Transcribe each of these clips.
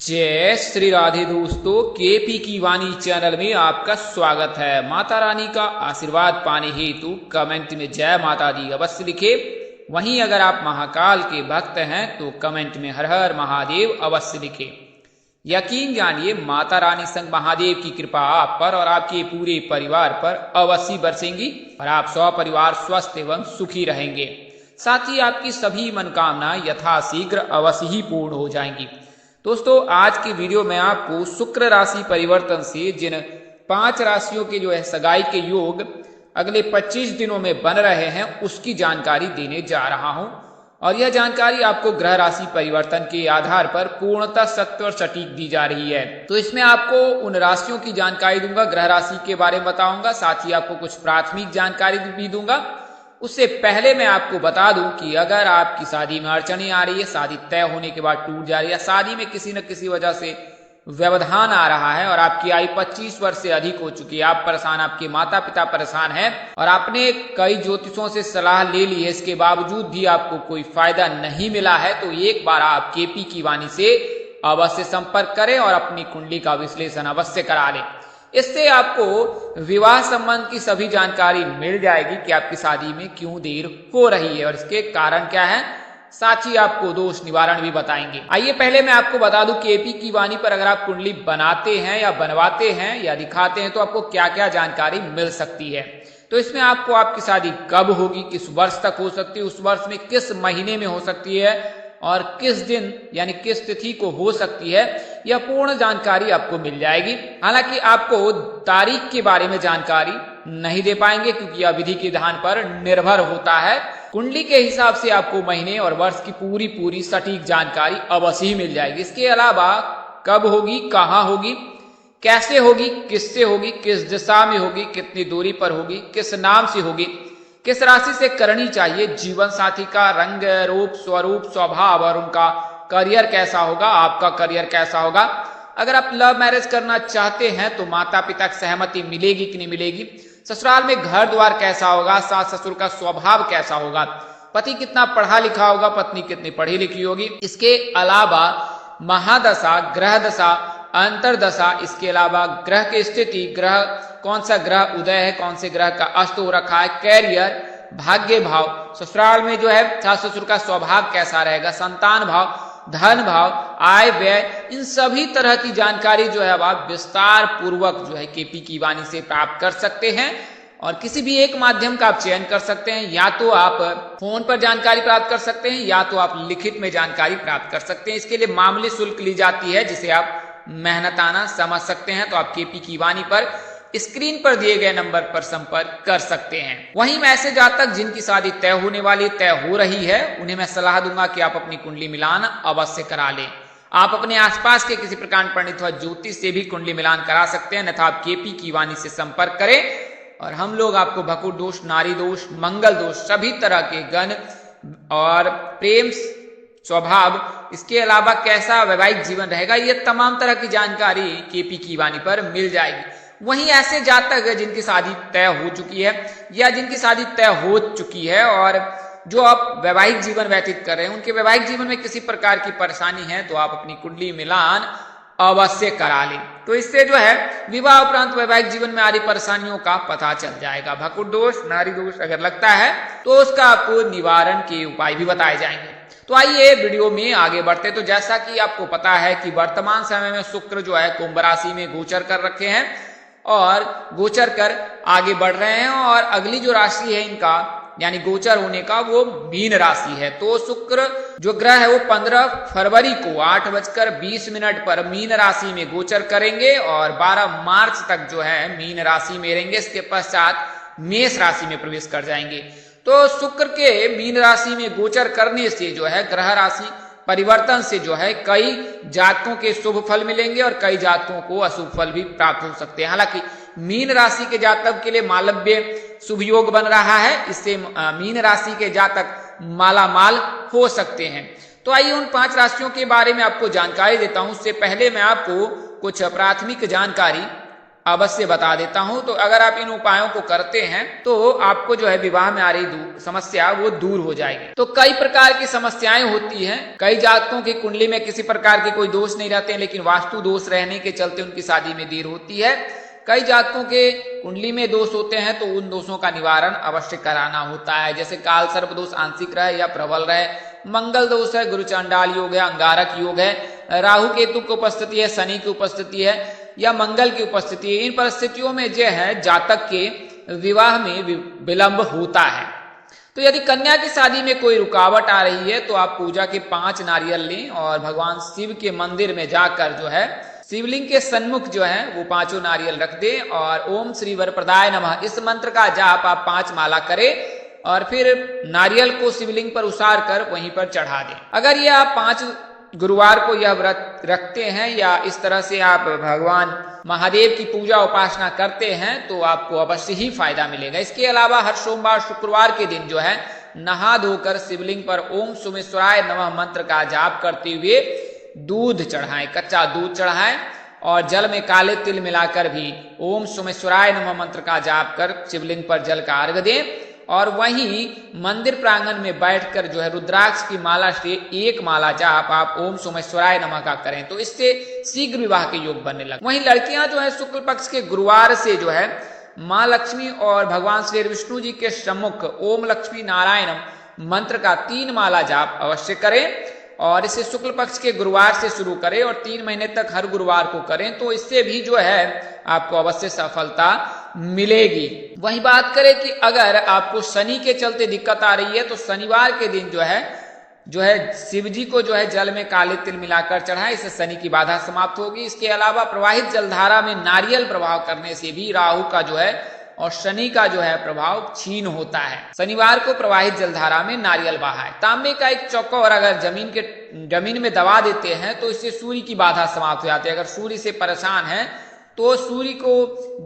जय श्री राधे दोस्तों, केपी की वाणी चैनल में आपका स्वागत है। माता रानी का आशीर्वाद पाने हेतु कमेंट में जय माता दी अवश्य लिखे। वहीं अगर आप महाकाल के भक्त हैं तो कमेंट में हर हर महादेव अवश्य लिखे। यकीन जानिए माता रानी संग महादेव की कृपा आप पर और आपके पूरे परिवार पर अवश्य बरसेंगी और आप सपरिवार स्वस्थ एवं सुखी रहेंगे। साथ ही आपकी सभी मनोकामनाएं यथाशीघ्र अवश्य ही पूर्ण हो जाएंगी। दोस्तों, आज की वीडियो में आपको शुक्र राशि परिवर्तन से जिन 5 राशियों के जो है सगाई के योग अगले 25 दिनों में बन रहे हैं उसकी जानकारी देने जा रहा हूं। और यह जानकारी आपको ग्रह राशि परिवर्तन के आधार पर पूर्णतः सत्य और सटीक दी जा रही है। तो इसमें आपको उन राशियों की जानकारी दूंगा, ग्रह राशि के बारे में बताऊंगा, साथ ही आपको कुछ प्राथमिक जानकारी भी दूंगा। उससे पहले मैं आपको बता दूं कि अगर आपकी शादी में अड़चने आ रही है, शादी तय होने के बाद टूट जा रही है, शादी में किसी न किसी वजह से व्यवधान आ रहा है और आपकी आयु 25 वर्ष से अधिक हो चुकी है, आप परेशान, आपके माता पिता परेशान हैं और आपने कई ज्योतिषों से सलाह ले ली है, इसके बावजूद भी आपको कोई फायदा नहीं मिला है, तो एक बार आप केपी की वाणी से अवश्य संपर्क करें और अपनी कुंडली का विश्लेषण अवश्य करा लें। इससे आपको विवाह संबंध की सभी जानकारी मिल जाएगी कि आपकी शादी में क्यों देर हो रही है और इसके कारण क्या है। साथ ही आपको दोष निवारण भी बताएंगे। आइए पहले मैं आपको बता दूं कि केपी की वाणी पर अगर आप कुंडली बनाते हैं या बनवाते हैं या दिखाते हैं तो आपको क्या क्या जानकारी मिल सकती है। तो इसमें आपको आपकी शादी कब होगी, किस वर्ष तक हो सकती है, उस वर्ष में किस महीने में हो सकती है और किस दिन यानी किस तिथि को हो सकती है, यह पूर्ण जानकारी आपको मिल जाएगी। हालांकि आपको तारीख के बारे में जानकारी नहीं दे पाएंगे क्योंकि यह विधि के विधान पर निर्भर होता है। कुंडली के हिसाब से आपको महीने और वर्ष की पूरी सटीक जानकारी अवश्य ही मिल जाएगी। इसके अलावा कब होगी, कहाँ होगी, कैसे होगी, किससे होगी, किस दिशा में होगी, कितनी दूरी पर होगी, किस नाम से होगी, किस राशि से करनी चाहिए, जीवन साथी का रंग रूप स्वरूप स्वभाव और उनका करियर कैसा होगा, आपका करियर कैसा होगा। अगर आप लव मैरिज करना चाहते हैं तो माता पिता की सहमति मिलेगी कि नहीं मिलेगी, ससुराल में घर द्वार कैसा होगा, सास ससुर का स्वभाव कैसा होगा, पति कितना पढ़ा लिखा होगा, पत्नी कितनी पढ़ी लिखी होगी। इसके अलावा महादशा, ग्रह दशा, अंतरदशा, इसके अलावा ग्रह की स्थिति, ग्रह कौन सा ग्रह उदय है, कौन से ग्रह का अस्त हो रखा है, कैरियर, भाग्य भाव, ससुराल में जो है सास ससुर का स्वभाव कैसा रहेगा, संतान भाव, धन भाव, आय व्यय, इन सभी तरह की जानकारी जो है आप विस्तार पूर्वक जो है केपी की वाणी से प्राप्त कर सकते हैं। और किसी भी एक माध्यम का आप चयन कर सकते हैं, या तो आप फोन पर जानकारी प्राप्त कर सकते हैं या तो आप लिखित में जानकारी प्राप्त कर सकते हैं। इसके लिए मामूली शुल्क ली जाती है जिसे आप मेहनताना समझ सकते हैं। तो आप केपी की वाणी पर स्क्रीन पर दिए गए नंबर पर संपर्क कर सकते हैं। वहीं मैसेज जातक जिनकी शादी तय होने वाली, तय हो रही है, उन्हें मैं सलाह दूंगा कि आप अपनी कुंडली मिलान अवश्य करा लें। आप अपने आसपास के किसी प्रकार पंडित अथवा ज्योतिष से भी कुंडली मिलान करा सकते हैं, अन्यथा आप केपी की वाणी से संपर्क करें और हम लोग आपको भकुट दोष, नारी दोष, मंगल दोष, सभी तरह के गण और प्रेम स्वभाव, इसके अलावा कैसा वैवाहिक जीवन रहेगा, ये तमाम तरह की जानकारी केपी की वाणी पर मिल जाएगी। वहीं ऐसे जातक जिनकी शादी तय हो चुकी है या जिनकी शादी तय हो चुकी है और जो आप वैवाहिक जीवन व्यतीत कर रहे हैं, उनके वैवाहिक जीवन में किसी प्रकार की परेशानी है तो आप अपनी कुंडली मिलान अवश्य करा लें। तो इससे जो है विवाह उपरांत वैवाहिक जीवन में आ रही परेशानियों का पता चल जाएगा। भकुट दोष, नारी दोष अगर लगता है तो उसका आपको निवारण के उपाय भी बताए जाएंगे। तो आइए वीडियो में आगे बढ़ते। तो जैसा कि आपको पता है कि वर्तमान समय में शुक्र जो है कुंभ राशि में गोचर कर रखे हैं और गोचर कर आगे बढ़ रहे हैं और अगली जो राशि है इनका यानी गोचर होने का वो मीन राशि है। तो शुक्र जो ग्रह है वो 15 फरवरी को 8:20 पर मीन राशि में गोचर करेंगे और 12 मार्च तक जो है मीन राशि में रहेंगे। इसके पश्चात मेष राशि में प्रवेश कर जाएंगे। तो शुक्र के मीन राशि में गोचर करने से जो है ग्रह राशि परिवर्तन से जो है कई जातकों के शुभ फल मिलेंगे और कई जातकों को अशुभ फल भी प्राप्त हो सकते हैं। हालांकि मीन राशि के जातक के लिए मालव्य शुभ योग बन रहा है, इससे मीन राशि के जातक मालामाल हो सकते हैं। तो आइए उन 5 राशियों के बारे में आपको जानकारी देता हूं। उससे पहले मैं आपको कुछ प्राथमिक जानकारी अवश्य बता देता हूं। तो अगर आप इन उपायों को करते हैं तो आपको जो है विवाह में आ रही समस्या वो दूर हो जाएगी। तो कई प्रकार की समस्याएं होती हैं। कई जातकों की कुंडली में किसी प्रकार के कोई दोष नहीं रहते हैं, लेकिन वास्तु दोष रहने के चलते उनकी शादी में देर होती है। कई जातकों के कुंडली में दोष होते हैं तो उन दोषों का निवारण अवश्य कराना होता है, जैसे काल सर्प दोष आंशिक रहे या प्रबल रहे, मंगल दोष है, गुरु चांडाल योग है, अंगारक योग है, राहु केतु की उपस्थिति है, शनि की उपस्थिति है या मंगल की उपस्थिति है। इन परिस्थितियों में जो है जातक के विवाह में विलंब होता है। तो यदि कन्या की शादी में कोई रुकावट आ रही है तो आप पूजा के 5 नारियल लें और भगवान शिव के मंदिर में जाकर जो है शिवलिंग के सन्मुख जो है वो 5 नारियल रख दें और ओम श्री वरप्रदाय नमः इस मंत्र का जाप आप 5 माला करें और फिर नारियल को शिवलिंग पर उसार कर वहीं पर चढ़ा दें। अगर ये आप 5 गुरुवार को यह व्रत रखते हैं या इस तरह से आप भगवान महादेव की पूजा उपासना करते हैं तो आपको अवश्य ही फायदा मिलेगा। इसके अलावा हर सोमवार शुक्रवार के दिन जो है नहा धोकर शिवलिंग पर ओम सोमेश्वराय नमः मंत्र का जाप करते हुए दूध चढ़ाएं, कच्चा दूध चढ़ाएं और जल में काले तिल मिलाकर भी ओम सोमेश्वराय नमः मंत्र का जाप कर शिवलिंग पर जल का अर्घ दें और वहीं मंदिर प्रांगण में बैठकर जो है रुद्राक्ष की माला से 1 माला जाप आप ओम सोमेश्वराय नमः का करें तो इससे शीघ्र विवाह के योग बनने लगे। वहीं लड़कियां जो है शुक्ल पक्ष के गुरुवार से जो है माँ लक्ष्मी और भगवान श्री विष्णु जी के सम्मुख ओम लक्ष्मी नारायणम मंत्र का 3 माला जाप अवश्य करें और इसे शुक्ल पक्ष के गुरुवार से शुरू करें और 3 महीने तक हर गुरुवार को करें तो इससे भी जो है आपको अवश्य सफलता मिलेगी। वही बात करें कि अगर आपको शनि के चलते दिक्कत आ रही है तो शनिवार के दिन जो है शिव जी को जो है जल में काले तिल मिलाकर चढ़ाएं, इससे शनि की बाधा समाप्त होगी। इसके अलावा प्रवाहित जलधारा में नारियल प्रभाव करने से भी राहु का जो है और शनि का जो है प्रभाव क्षीण होता है। शनिवार को प्रवाहित जलधारा में नारियल बहाएं। तांबे का एक चौकोर अगर जमीन में दबा देते हैं तो इससे सूर्य की बाधा समाप्त हो जाती है। अगर सूर्य से परेशान है तो सूर्य को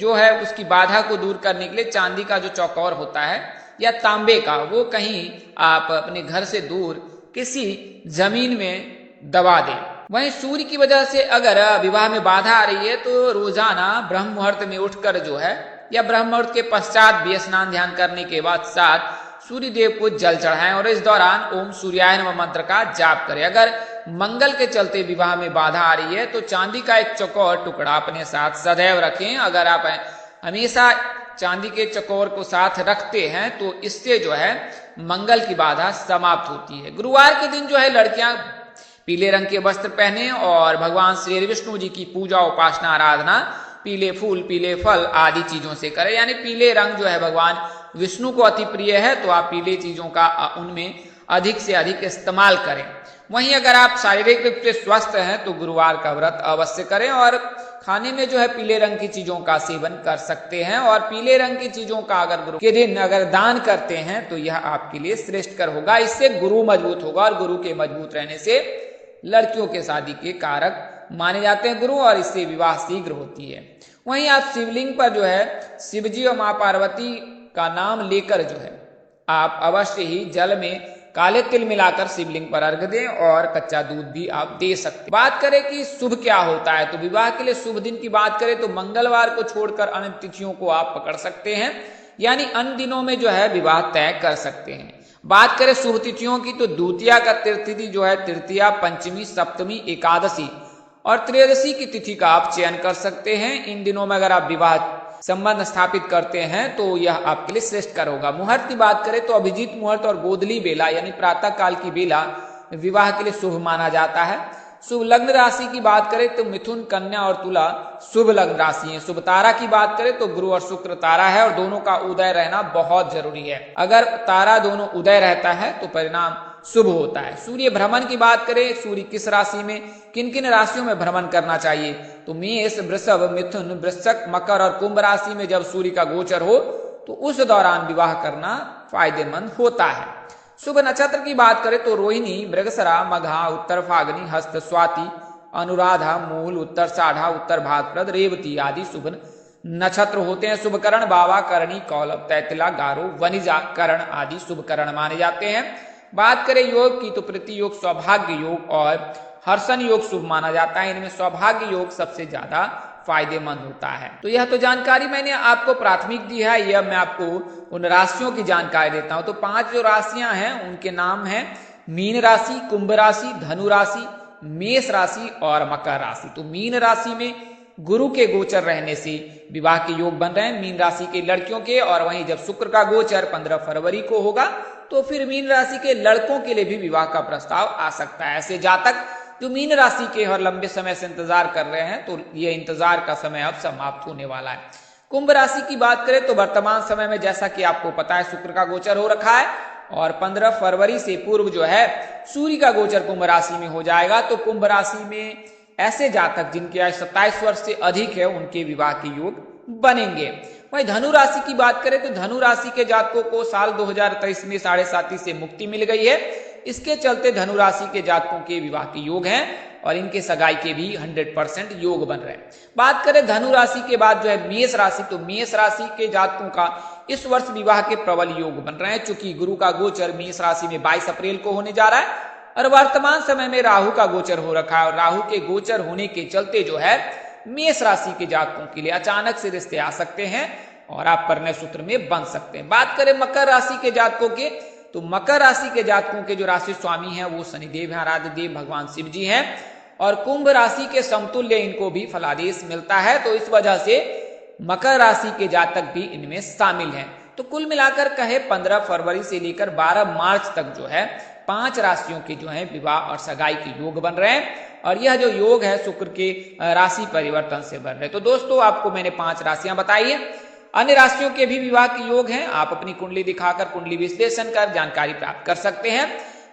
जो है उसकी बाधा को दूर करने के लिए चांदी का जो चौकोर होता है या तांबे का वो कहीं आप अपने घर से दूर किसी जमीन में दबा दें। वहीं सूर्य की वजह से अगर विवाह में बाधा आ रही है तो रोजाना ब्रह्म मुहूर्त में उठकर जो है या ब्रह्म मुहूर्त के पश्चात भी स्नान ध्यान करने के बाद साथ सूर्य देव को जल चढ़ाएं और इस दौरान ओम सूर्याय नमः मंत्र का जाप करें। अगर मंगल के चलते विवाह में बाधा आ रही है तो चांदी का एक चौकोर टुकड़ा अपने साथ सदैव रखें। अगर आप हमेशा चांदी के चौकोर को साथ रखते हैं तो इससे जो है मंगल की बाधा समाप्त होती है। गुरुवार के दिन जो है लड़कियां पीले रंग के वस्त्र पहने और भगवान श्री विष्णु जी की पूजा उपासना आराधना पीले फूल पीले फल आदि चीजों से करें। यानी पीले रंग जो है भगवान विष्णु को अति प्रिय है तो आप पीले चीजों का उनमें अधिक से अधिक इस्तेमाल करें। वहीं अगर आप शारीरिक रूप से स्वस्थ हैं तो गुरुवार का व्रत अवश्य करें और खाने में जो है पीले रंग की चीजों का सेवन कर सकते हैं और पीले रंग की चीजों का अगर गुरु के दिन अगर दान करते हैं तो यह आपके लिए श्रेष्ठकर होगा। इससे गुरु मजबूत होगा और गुरु के मजबूत रहने से लड़कियों के शादी के कारक माने जाते हैं गुरु और इससे विवाह शीघ्र होती है। वहीं आप शिवलिंग पर जो है शिवजी और माँ पार्वती का नाम लेकर जो है आप अवश्य ही जल में काले तिल मिलाकर शिवलिंग पर अर्घ दें और कच्चा दूध भी आप दे सकते हैं। बात करें कि शुभ क्या होता है तो विवाह के लिए शुभ दिन की बात करें तो मंगलवार को छोड़कर अन्य तिथियों को आप पकड़ सकते हैं, यानी अन्य दिनों में जो है विवाह तय कर सकते हैं। बात करें शुभ तिथियों की तो द्वितीया का तिथि जो है तृतीया, पंचमी, सप्तमी, एकादशी और त्रयोदशी की तिथि का आप चयन कर सकते हैं। इन दिनों में अगर आप विवाह संबंध स्थापित करते हैं तो यह आपके लिए श्रेष्ठकर होगा। मुहूर्त की बात करें तो अभिजीत मुहूर्त और गोधली बेला यानी प्रातः काल की बेला विवाह के लिए शुभ माना जाता है। शुभ लग्न राशि की बात करें तो मिथुन, कन्या और तुला शुभ लग्न राशि है। शुभ तारा की बात करें तो गुरु और शुक्र तारा है और दोनों का उदय रहना बहुत जरूरी है। अगर तारा दोनों उदय रहता है तो परिणाम शुभ होता है। सूर्य भ्रमण की बात करें, सूर्य किस राशि में किन किन राशियों में भ्रमण करना चाहिए तो मेष, वृषभ, मिथुन, वृश्चिक, मकर और कुंभ राशि में जब सूर्य का गोचर हो तो उस दौरान विवाह करना फायदेमंद होता है। शुभ नक्षत्र की बात करें तो रोहिणी, मृगशिरा, मघा, उत्तर फागनी, हस्त, स्वाति, अनुराधा, मूल, उत्तर साढ़ा, उत्तर भाद्रपद, रेवती आदि शुभ नक्षत्र होते हैं। शुभ करण बाबा, करणी, कौलव, तैतिला, गारो, वनिजा करण आदि शुभ करण माने जाते हैं। बात करें योग की तो प्रीति योग, सौभाग्य योग और हर्षण योग शुभ माना जाता है। इनमें सौभाग्य योग सबसे ज्यादा फायदेमंद होता है। तो यह तो जानकारी मैंने आपको प्राथमिक दी है। यह मैं आपको उन राशियों की जानकारी देता हूं। तो 5 जो राशियां हैं उनके नाम हैं मीन राशि, कुंभ राशि, धनु राशि, मेष राशि और मकर राशि। तो मीन राशि में गुरु के गोचर रहने से विवाह के योग बन रहे हैं मीन राशि के लड़कियों के, और वहीं जब शुक्र का गोचर 15 फरवरी को होगा तो फिर मीन राशि के लड़कों के लिए भी विवाह का प्रस्ताव आ सकता है। ऐसे जातक जो मीन राशि के और लंबे समय से इंतजार कर रहे हैं तो ये इंतजार का समय अब समाप्त होने वाला है। कुंभ राशि की बात करें तो वर्तमान समय में जैसा कि आपको पता है शुक्र का गोचर हो रखा है और 15 फरवरी से पूर्व जो है सूर्य का गोचर कुंभ राशि में हो जाएगा। तो कुंभ राशि में ऐसे जातक जिनकी आयु 27 वर्ष से अधिक है उनके विवाह के योग बनेंगे। वहीं धनु राशि की बात करें तो धनु राशि के जातकों को साल 2023 में 7.5 से मुक्ति मिल गई है। इसके चलते धनु राशि के जातकों के विवाह के योग हैं और इनके सगाई के भी 100% योग बन रहे हैं। बात करें धनु राशि के बाद जो है मेष राशि, तो मेष राशि के जातकों का इस वर्ष विवाह के प्रबल योग बन रहे हैं। चूंकि गुरु का गोचर मेष राशि में 22 अप्रैल को होने जा रहा है और वर्तमान समय में राहु का गोचर हो रखा है और राहु के गोचर होने के चलते जो है मेष राशि के जातकों के लिए अचानक से रिश्ते आ सकते हैं और आप परिणय सूत्र में बन सकते हैं। बात करें मकर राशि के जातकों के, तो मकर राशि के जातकों के जो राशि स्वामी हैं वो शनिदेव हैं, आराध्य देव भगवान शिव जी हैं और कुंभ राशि के समतुल्य इनको भी फलादेश मिलता है। तो इस वजह से मकर राशि के जातक भी इनमें शामिल हैं। तो कुल मिलाकर कहे 15 फरवरी से लेकर 12 मार्च तक जो है 5 राशियों के जो है विवाह और सगाई के योग बन रहे हैं और यह जो योग है शुक्र के राशि परिवर्तन से बन रहे हैं। तो दोस्तों आपको मैंने 5 राशियां बताई है। अन्य राशियों के भी विवाह के योग हैं। आप अपनी कुंडली दिखाकर कुंडली विश्लेषण कर जानकारी प्राप्त कर सकते हैं।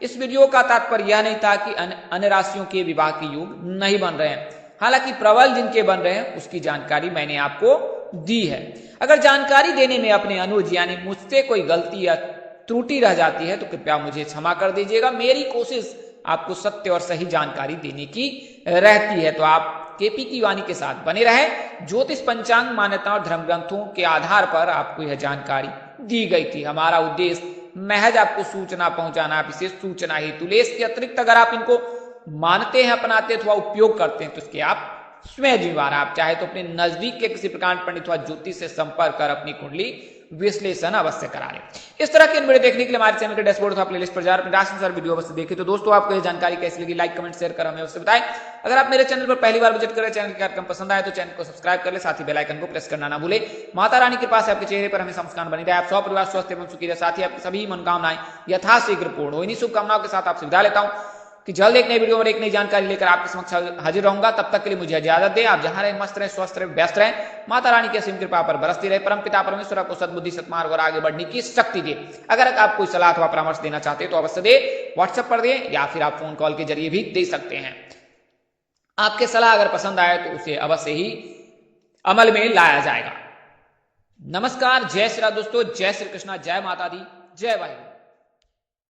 इस वीडियो का तात्पर्य यह नहीं था कि अन्य राशियों के विवाह के योग नहीं बन रहे हैं। हालांकि प्रबल जिनके बन रहे हैं उसकी जानकारी मैंने आपको दी है। अगर जानकारी देने में अपने अनुज यानी मुझसे कोई गलती या त्रुटि रह जाती है तो कृपया मुझे क्षमा कर दीजिएगा। मेरी कोशिश आपको सत्य और सही जानकारी देने की रहती है। तो आप केपी की वाणी के साथ बने रहे। ज्योतिष पंचांग मान्यता और धर्म ग्रंथों के आधार पर आपको यह जानकारी दी गई थी। हमारा उद्देश्य महज आपको सूचना पहुंचाना, विशेष सूचना हेतु। इसके अतिरिक्त अगर आप इनको मानते हैं, अपनाते हैं अथवा उपयोग करते हैं तो इसके आप स्वयं जिम्मेदार। आप चाहे तो अपने नजदीक के किसी प्रकार पंडित अथवा ज्योतिष से संपर्क कर अपनी कुंडली विश्लेषण अवश्य करा लें। इस तरह के वीडियो देखने के लिए हमारे चैनल के डैशबोर्ड अथवा प्लेलिस्ट पर जाकर राशि अनुसार वीडियो अवश्य देखें। तो दोस्तों आपको यह जानकारी कैसी लगी लाइक कमेंट शेयर कर हमें अवश्य बताएं। अगर आप मेरे चैनल पर पहली बार विजिट करें, चैनल के कार्यक्रम पसंद आए तो चैनल को सब्सक्राइब कर ले, साथ ही बेल आइकन को प्रेस करना ना भूले। माता रानी के पास आपके चेहरे पर हमेशा मुस्कान बनी रहे, आप सब परिवार स्वस्थ एवं सुखी रहे, साथ ही आपकी सभी मनोकामनाएं यथाशीघ्र पूर्ण हो। इन्हीं शुभकामनाओं के साथ आपसे विदा लेता हूं कि जल्द एक नई वीडियो और एक नई जानकारी लेकर आपके समक्ष हाजिर रहूंगा। तब तक के लिए मुझे इजाजत दें। आप जहां रहे मस्त रहे, स्वस्थ रहे, व्यस्त रहे। माता रानी की असीम कृपा पर बरसती रहे। परम पिता परमेश्वर आपको सद्बुद्धि सत्मार्ग और आगे बढ़ने की शक्ति दे। अगर आप कोई सलाह अथवा परामर्श देना चाहते हैं तो अवश्य दे, व्हाट्सएप पर दें या फिर आप फोन कॉल के जरिए भी दे सकते हैं। आपके सलाह अगर पसंद आए तो उसे अवश्य ही अमल में लाया जाएगा। नमस्कार, जय श्री राम दोस्तों, जय श्री कृष्णा, जय माता दी, जय वाहिगुरु।